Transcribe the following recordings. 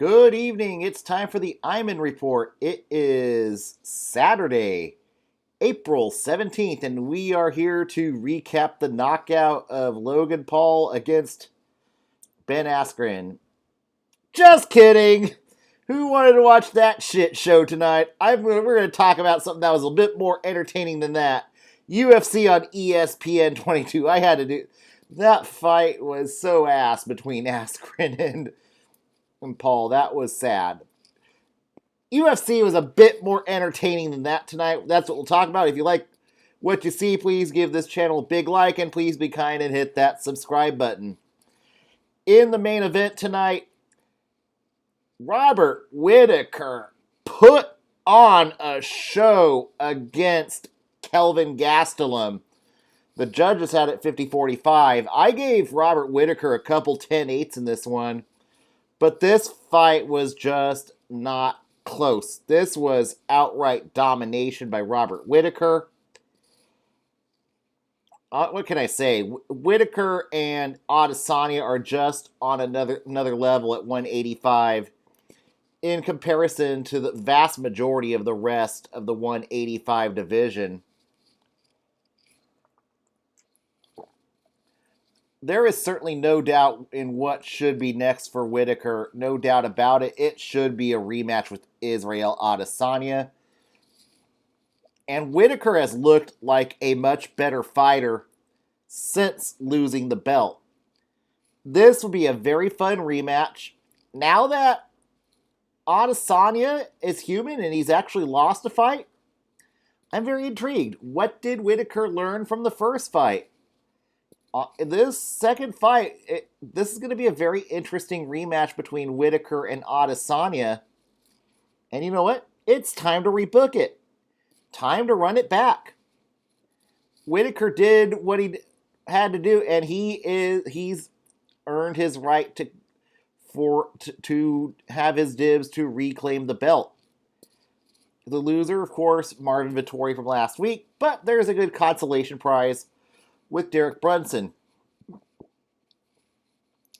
Good evening. It's time for the Iman Report. It is Saturday, April 17th, and we are here to recap the knockout of Logan Paul against Ben Askren. Just kidding. Who wanted to watch that shit show tonight? We're going to talk about something that was a bit more entertaining than that. UFC on ESPN 22. I had to do that. Fight was so ass between Askren and Paul. That was sad. UFC was a bit more entertaining than that tonight. That's what we'll talk about. If you like what you see, please give this channel a big like and please be kind and hit that subscribe button. In the main event tonight, Robert Whittaker put on a show against Kelvin Gastelum. The judges had it 50-45. I gave Robert Whittaker a couple 10-8s in this one, but this fight was just not close. This was outright domination by Robert Whittaker. What can I say? Whittaker and Adesanya are just on another level at 185 in comparison to the vast majority of the rest of the 185 division. There is certainly no doubt in what should be next for Whittaker. No doubt about it. It should be a rematch with Israel Adesanya. And Whittaker has looked like a much better fighter since losing the belt. This will be a very fun rematch. Now that Adesanya is human and he's actually lost a fight, I'm very intrigued. What did Whittaker learn from the first fight? This second fight, this is going to be a very interesting rematch between Whittaker and Adesanya. And you know what? It's time to rebook it. Time to run it back. Whittaker did what he had to do, and he's earned his right to have his dibs to reclaim the belt. The loser, of course, Marvin Vettori from last week, but there's a good consolation prize with Derek Brunson.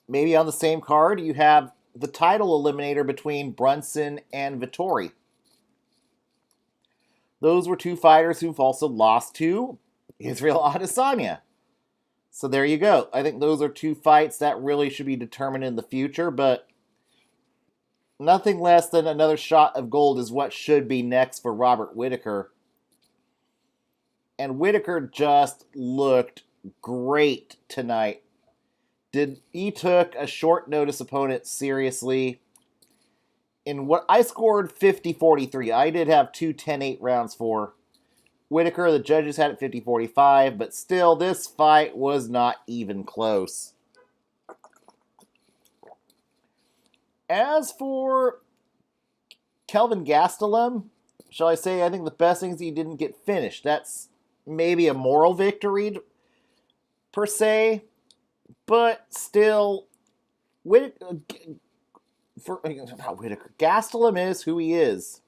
Maybe on the same card, you have the title eliminator between Brunson and Vettori. Those were two fighters who've also lost to Israel Adesanya. So there you go. I think those are two fights that really should be determined in the future, but nothing less than another shot of gold is what should be next for Robert Whittaker. And Whittaker just looked great tonight. He took a short notice opponent seriously. In what I scored 50-43. I did have two 10-8 rounds for Whittaker. The judges had it 50-45, but still this fight was not even close. As for Kelvin Gastelum, shall I say, I think the best thing is he didn't get finished. That's maybe a moral victory per se, but still, Gastelum is who he is.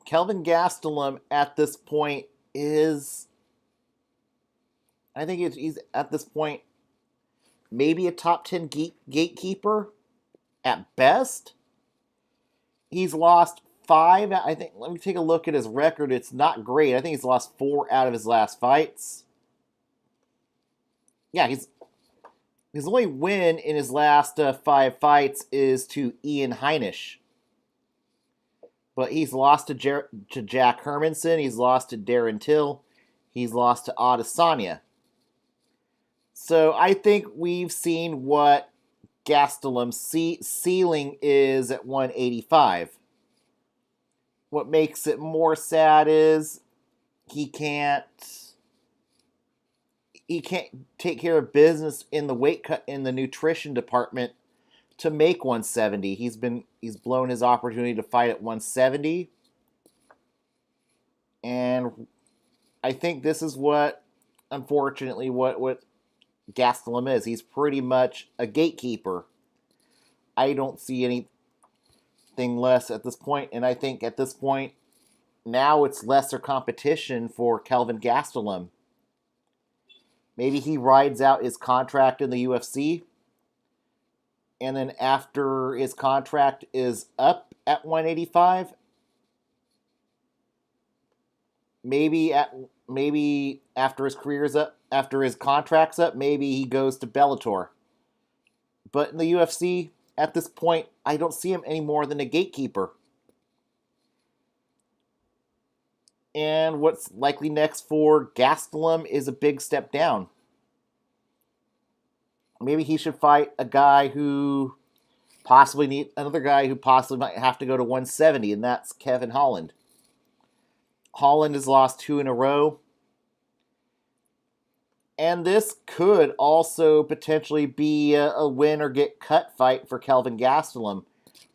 Kelvin Gastelum at this point is, I think he's at this point maybe a top 10 gatekeeper at best. He's lost 5, I think. Let me take a look at his record. It's not great. I think he's lost 4 out of his last fights. Yeah, his only win in his last 5 fights is to Ian Heinisch. But he's lost to Jack Hermanson. He's lost to Darren Till. He's lost to Adesanya. So I think we've seen what Gastelum's ceiling is at 185. What makes it more sad is he can't take care of business in the weight cut in the nutrition department to make 170. He's blown his opportunity to fight at 170. And I think this is what, unfortunately, what Gastelum is. He's pretty much a gatekeeper. I don't see anything less at this point, and I think at this point, now it's lesser competition for Kelvin Gastelum. Maybe he rides out his contract in the UFC and then after his contract is up at 185, maybe after his career's up, after his contract's up, maybe he goes to Bellator. But in the UFC, at this point, I don't see him any more than a gatekeeper. And what's likely next for Gastelum is a big step down. Maybe he should fight a guy who another guy who possibly might have to go to 170, and that's Kevin Holland. Holland has lost 2 in a row. And this could also potentially be a win or get cut fight for Kelvin Gastelum.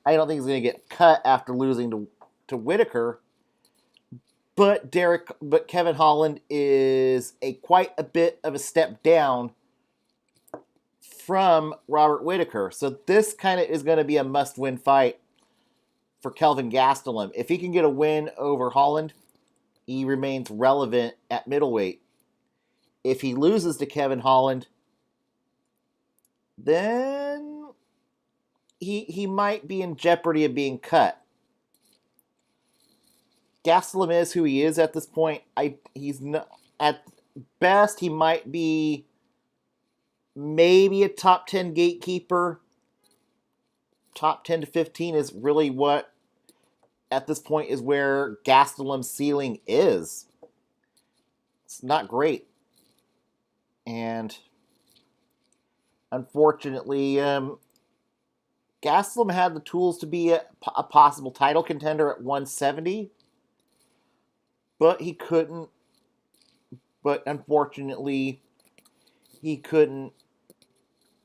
I don't think he's going to get cut after losing to Whitaker. But Kevin Holland is quite a bit of a step down from Robert Whitaker. So this kind of is going to be a must-win fight for Kelvin Gastelum. If he can get a win over Holland, he remains relevant at middleweight. If he loses to Kevin Holland, then he might be in jeopardy of being cut. Gastelum is who he is at this point. He's not, at best, he might be maybe a top 10 gatekeeper. Top 10 to 15 is really what, at this point, is where Gastelum's ceiling is. It's not great. And unfortunately, Gastelum had the tools to be a possible title contender at 170. But he couldn't. But unfortunately, he couldn't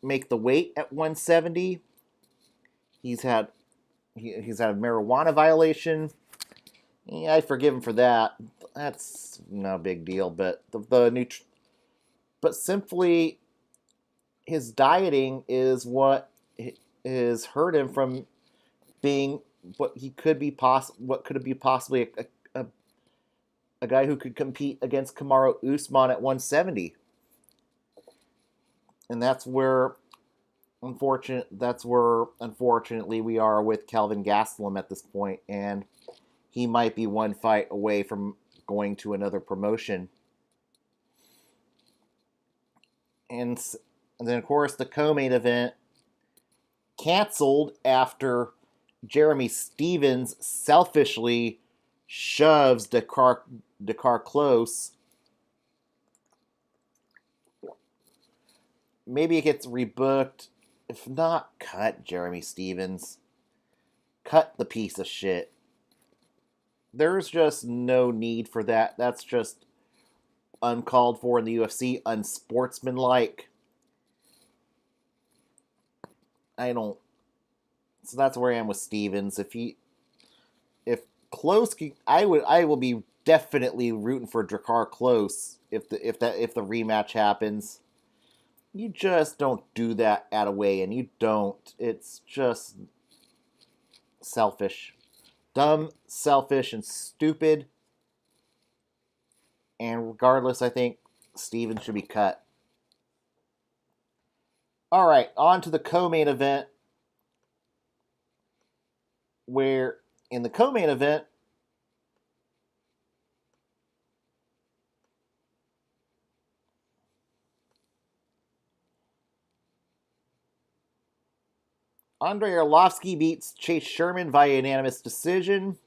make the weight at 170. He's had a marijuana violation. Yeah, I forgive him for that. That's no big deal. But but simply his dieting is what has hurt him from being what could be possibly a guy who could compete against Kamaru Usman at 170. And that's where unfortunately we are with Kelvin Gastelum at this point, and he might be one fight away from going to another promotion. And then of course the co-main event canceled after Jeremy Stephens selfishly shoves Dakar Close. Maybe it gets rebooked. If not, cut Jeremy Stephens. Cut the piece of shit. There's just no need for that. That's just uncalled for in the UFC, unsportsmanlike. So that's where I am with Stephens. If Close, I will be definitely rooting for Drakkar Close if the rematch happens. You just don't do that at a weigh-in. You don't. It's just selfish. Dumb, selfish, and stupid. And regardless, I think Stephens should be cut. Alright, on to the co-main event. Where in the co-main event, Andrei Arlovsky beats Chase Sherman via unanimous decision.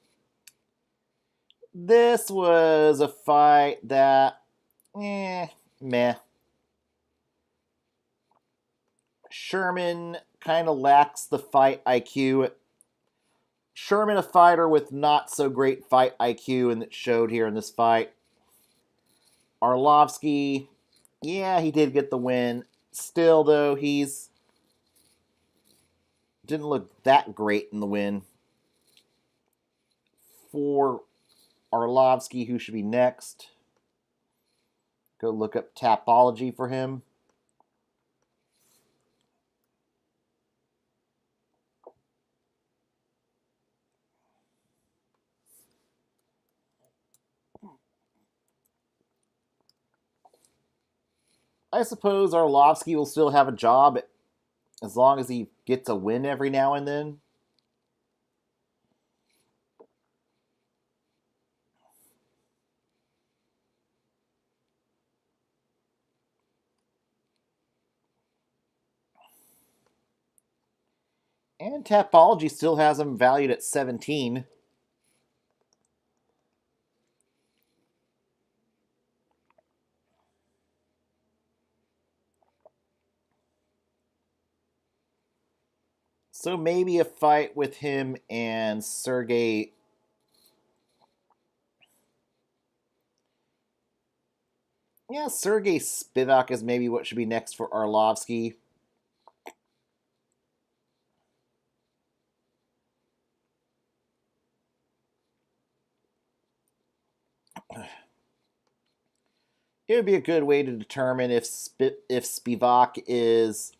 This was a fight that, meh. Sherman kind of lacks the fight IQ. Sherman, a fighter with not so great fight IQ, and it showed here in this fight. Arlovsky, yeah, he did get the win. Still, though, didn't look that great in the win. For Arlovsky, who should be next? Go look up Tapology for him. I suppose Arlovsky will still have a job as long as he gets a win every now and then. And Tapology still has him valued at 17. So maybe a fight with him and Sergey. Yeah, Sergey Spivak is maybe what should be next for Arlovsky. It would be a good way to determine if Spivak is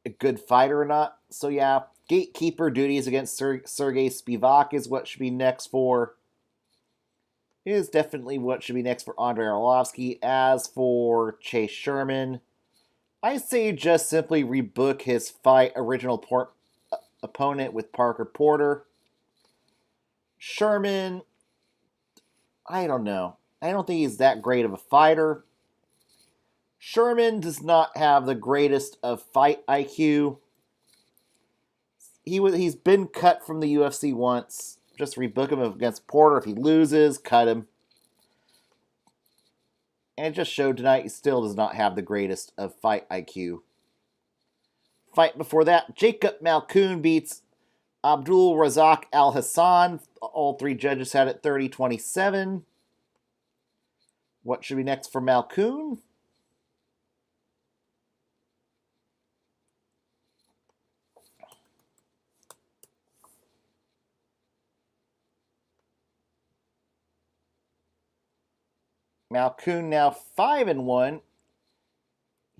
a good fighter or not. So yeah, gatekeeper duties against Sergey Spivak is what should be next for. Is definitely what should be next for Andrei Arlovsky. As for Chase Sherman, I say just simply rebook his fight original opponent with Parker Porter. Sherman, I don't know. I don't think he's that great of a fighter. Sherman does not have the greatest of fight IQ. He's been cut from the UFC once. Just rebook him against Porter. If he loses, cut him. And it just showed tonight he still does not have the greatest of fight IQ. Fight before that, Jacob Malkoun beats Abdul Razak Al Hassan. All three judges had it 30-27. What should be next for Malkoun? Malkoun now 5-1.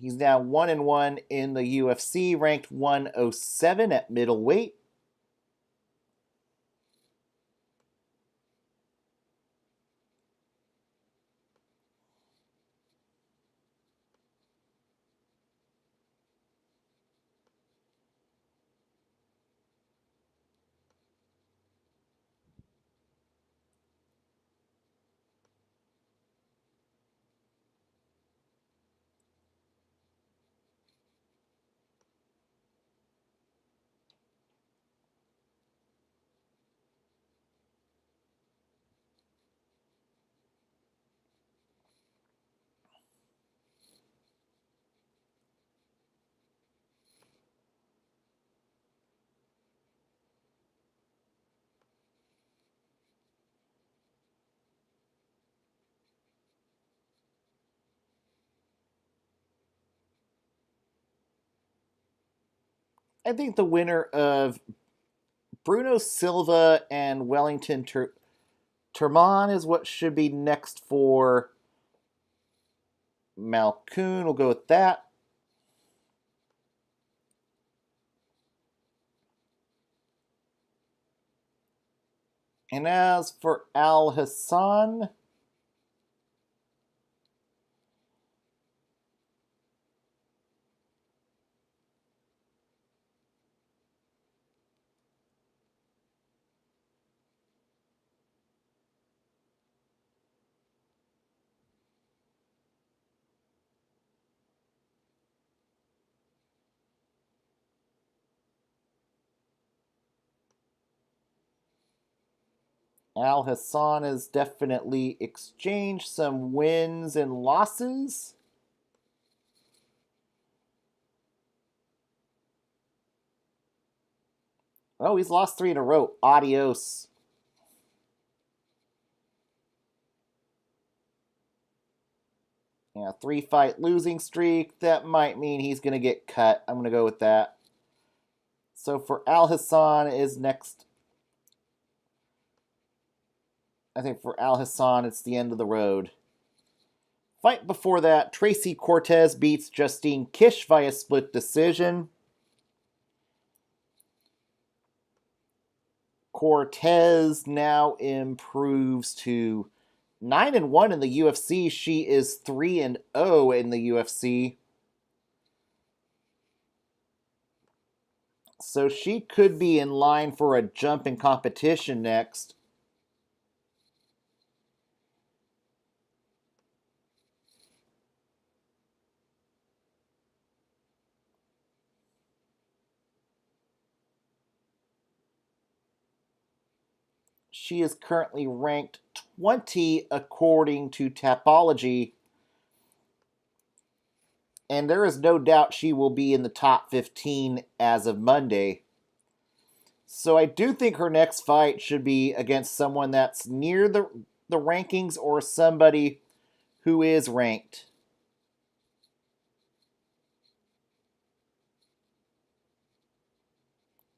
He's now 1-1 in the UFC, ranked 107 at middleweight. I think the winner of Bruno Silva and Wellington Turman is what should be next for Malkoun. We'll go with that. And as for Al Hassan, Al Hassan has definitely exchanged some wins and losses. Oh, he's lost 3 in a row. Adios. Yeah, 3-fight losing streak. That might mean he's going to get cut. I'm going to go with that. So for Al Hassan is next. I think for Al Hassan, it's the end of the road. Fight before that, Tracy Cortez beats Justine Kish via split decision. Cortez now improves to 9-1 in the UFC. She is 3-0 in the UFC. So she could be in line for a jump in competition next. She is currently ranked 20 according to Tapology, and there is no doubt she will be in the top 15 as of Monday. So I do think her next fight should be against someone that's near the rankings or somebody who is ranked.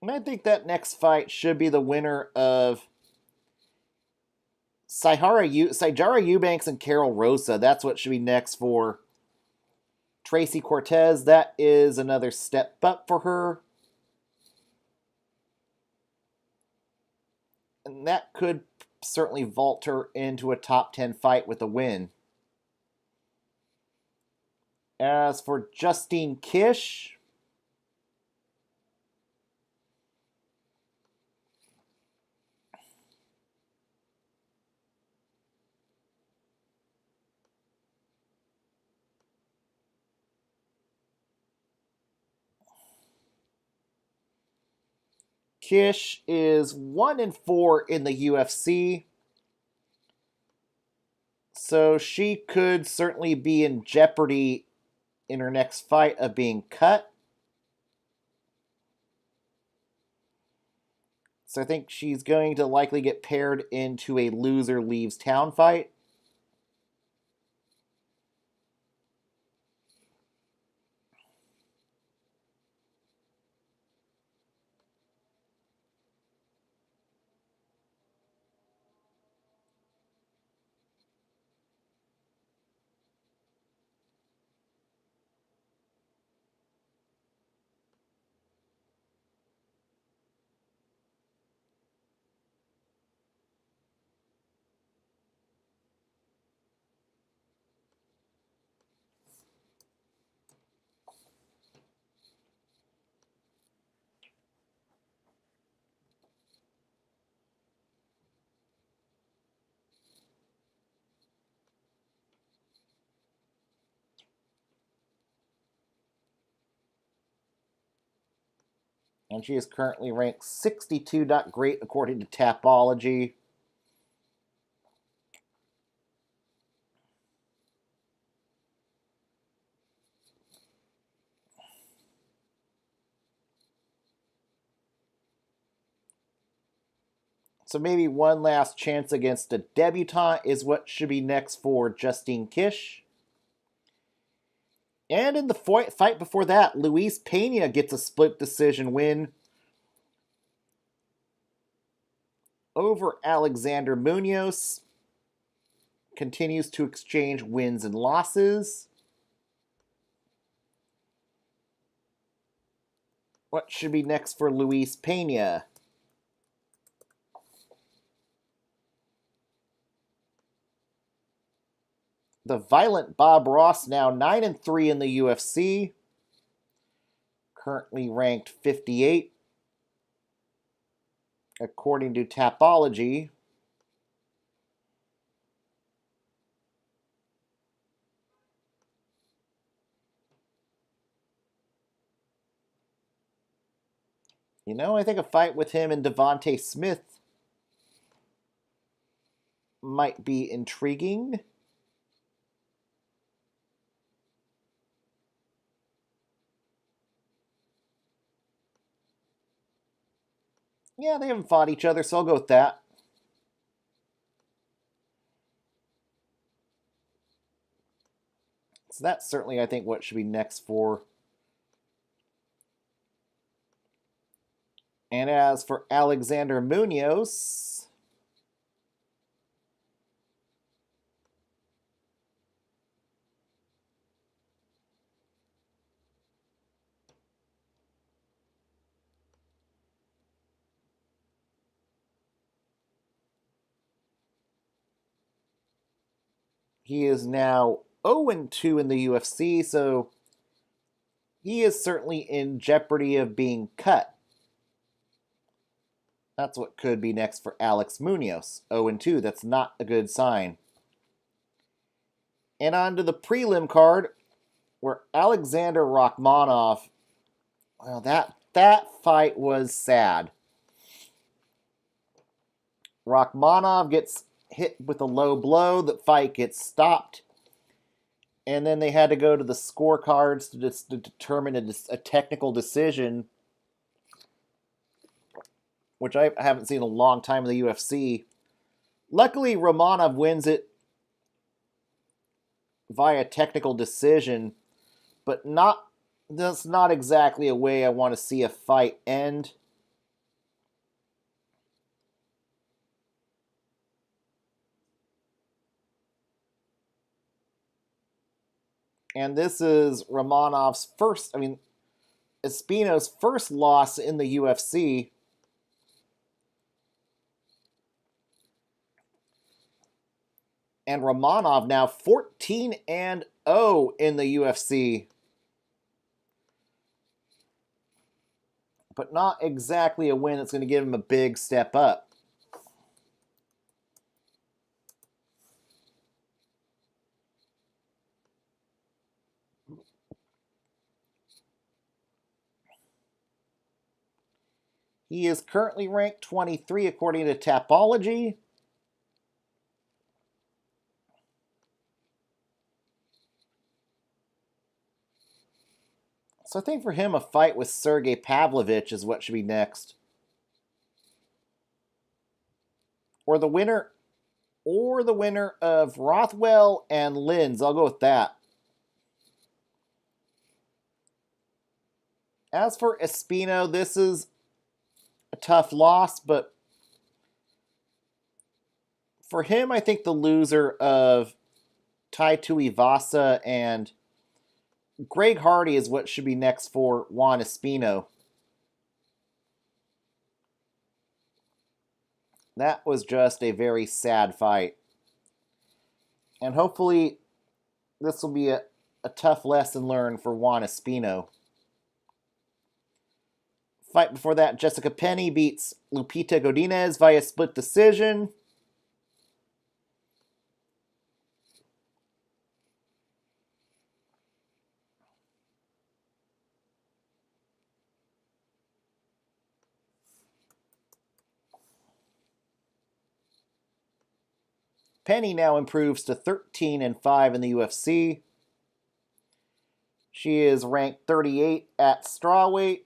And I think that next fight should be the winner of Sijara Eubanks and Carol Rosa. That's what should be next for Tracy Cortez. That is another step up for her. And that could certainly vault her into a top 10 fight with a win. As for Justine Kish, Kish is 1-4 in the UFC. So she could certainly be in jeopardy in her next fight of being cut. So I think she's going to likely get paired into a loser leaves town fight. And she is currently ranked 62. Not great according to Tapology. So maybe one last chance against a debutante is what should be next for Justine Kish. And in the fight before that, Luis Pena gets a split decision win over Alexander Munoz. Continues to exchange wins and losses. What should be next for Luis Pena? The violent Bob Ross, now 9-3 in the UFC. Currently ranked 58. According to Tapology. You know, I think a fight with him and Devontae Smith might be intriguing. Yeah, they haven't fought each other, so I'll go with that. So that's certainly, I think, what should be next for. And as for Alexander Munoz, he is now 0-2 in the UFC, so he is certainly in jeopardy of being cut. That's what could be next for Alex Munoz. 0-2. That's not a good sign. And on to the prelim card, where Alexander Rachmanov, well, that fight was sad. Rachmanov gets hit with a low blow. The fight gets stopped. And then they had to go to the scorecards to determine a technical decision, which I haven't seen in a long time in the UFC. Luckily, Romanov wins it via technical decision, but that's not exactly a way I want to see a fight end. And this is Romanov's Espino's first loss in the UFC. And Romanov now 14-0 in the UFC. But not exactly a win that's going to give him a big step up. He is currently ranked 23 according to Tapology. So I think for him, a fight with Sergey Pavlovich is what should be next. Or the winner of Rothwell and Linz. I'll go with that. As for Espino, this is a tough loss, but for him, I think the loser of Tai Tuivasa and Greg Hardy is what should be next for Juan Espino. That was just a very sad fight. And hopefully this will be a tough lesson learned for Juan Espino. Fight before that, Jessica Penne beats Lupita Godinez via split decision. Penne now improves to 13-5 in the UFC. She is ranked 38 at strawweight.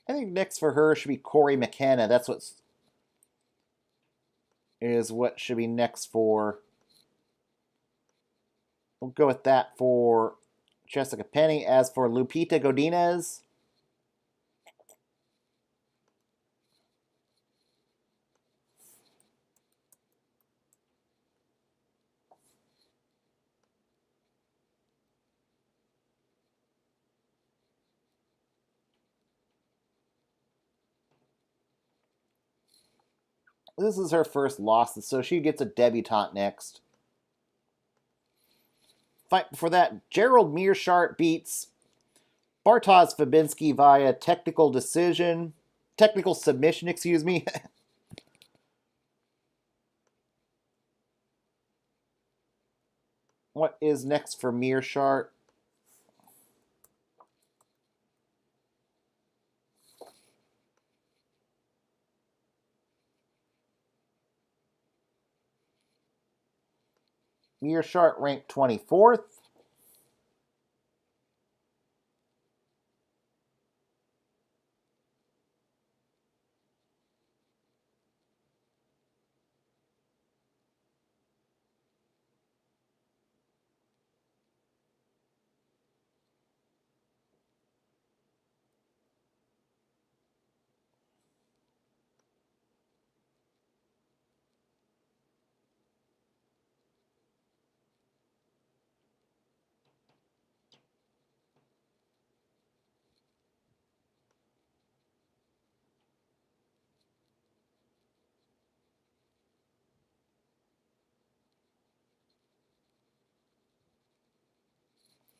I think next for her should be Corey McKenna. That's what should be next for. We'll go with that for Jessica Penne. As for Lupita Godinez, this is her first loss, so she gets a debutante next. Fight before that, Gerald Meerschaert beats Bartosz Fabinski via technical submission, excuse me. What is next for Meerschaert? Mearshart ranked 24th.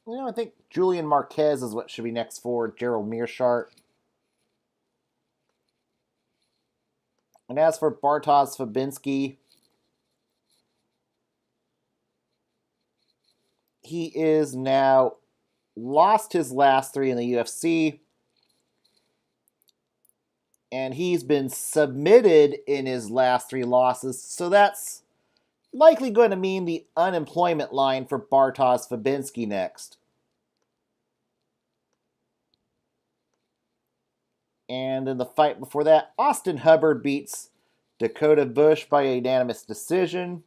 I think Julian Marquez is what should be next for Gerald Mearshart. And as for Bartosz Fabinski, he is now lost his last 3 in the UFC. And he's been submitted in his last 3 losses. So that's likely going to mean the unemployment line for Bartosz Fabinski next. And in the fight before that, Austin Hubbard beats Dakota Bush by a unanimous decision.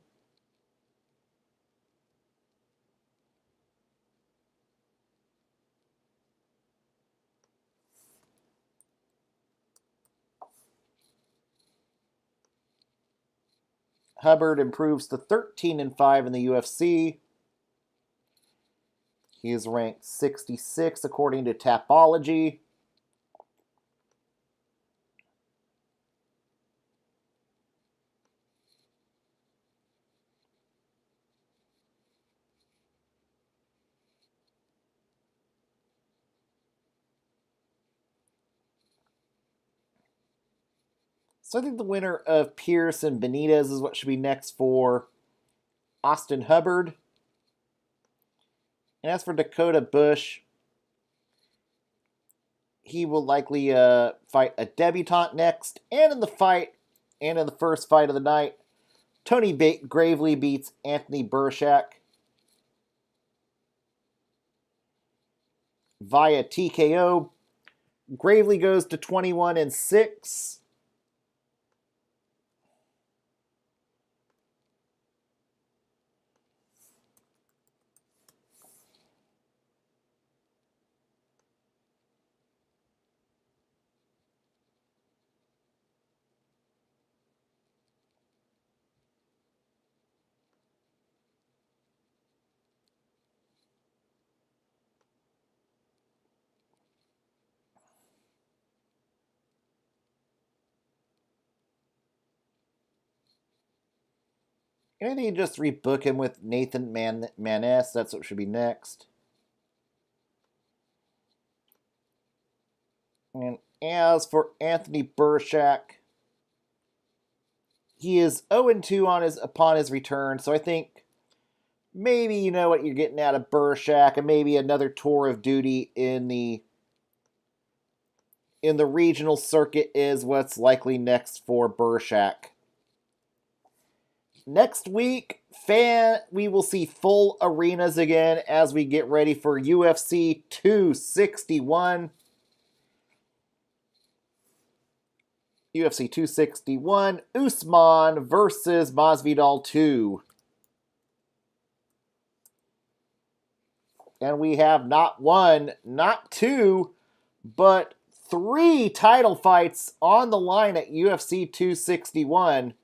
Hubbard improves to 13-5 in the UFC. He is ranked 66 according to Tapology. So I think the winner of Pierce and Benitez is what should be next for Austin Hubbard. And as for Dakota Bush, he will likely fight a debutante next. And in the first fight of the night, Tony Gravely beats Anthony Burchak via TKO. Gravely goes to 21-6. And I think you just rebook him with Nathan Maness. That's what should be next. And as for Anthony Burchak, he is 0-2 upon his return. So I think maybe you know what you're getting out of Burchak, and maybe another tour of duty in the regional circuit is what's likely next for Burchak. Next week, we will see full arenas again as we get ready for UFC 261. UFC 261, Usman versus Masvidal 2. And we have not 1, not 2, but 3 title fights on the line at UFC 261.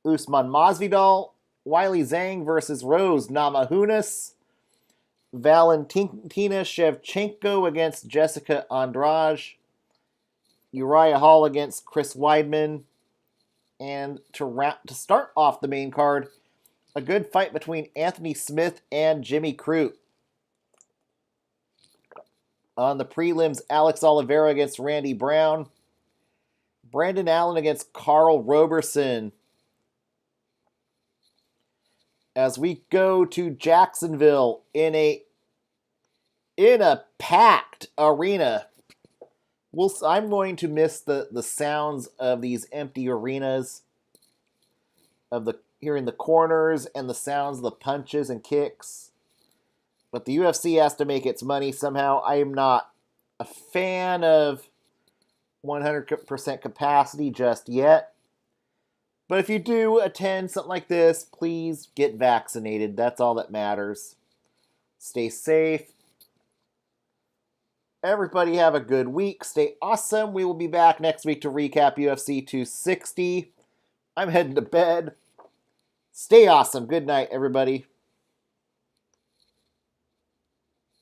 Usman Masvidal, Wiley Zhang versus Rose Namajunas, Valentina Shevchenko against Jessica Andrade, Uriah Hall against Chris Weidman, and to start off the main card, a good fight between Anthony Smith and Jimmy Crute. On the prelims, Alex Oliveira against Randy Brown, Brandon Allen against Carl Roberson. As we go to Jacksonville in a packed arena. I'm going to miss the sounds of these empty arenas, of the hearing the corners and the sounds of the punches and kicks. But the UFC has to make its money somehow. I am not a fan of 100% capacity just yet. But if you do attend something like this, please get vaccinated. That's all that matters. Stay safe. Everybody have a good week. Stay awesome. We will be back next week to recap UFC 260. I'm heading to bed. Stay awesome. Good night, everybody.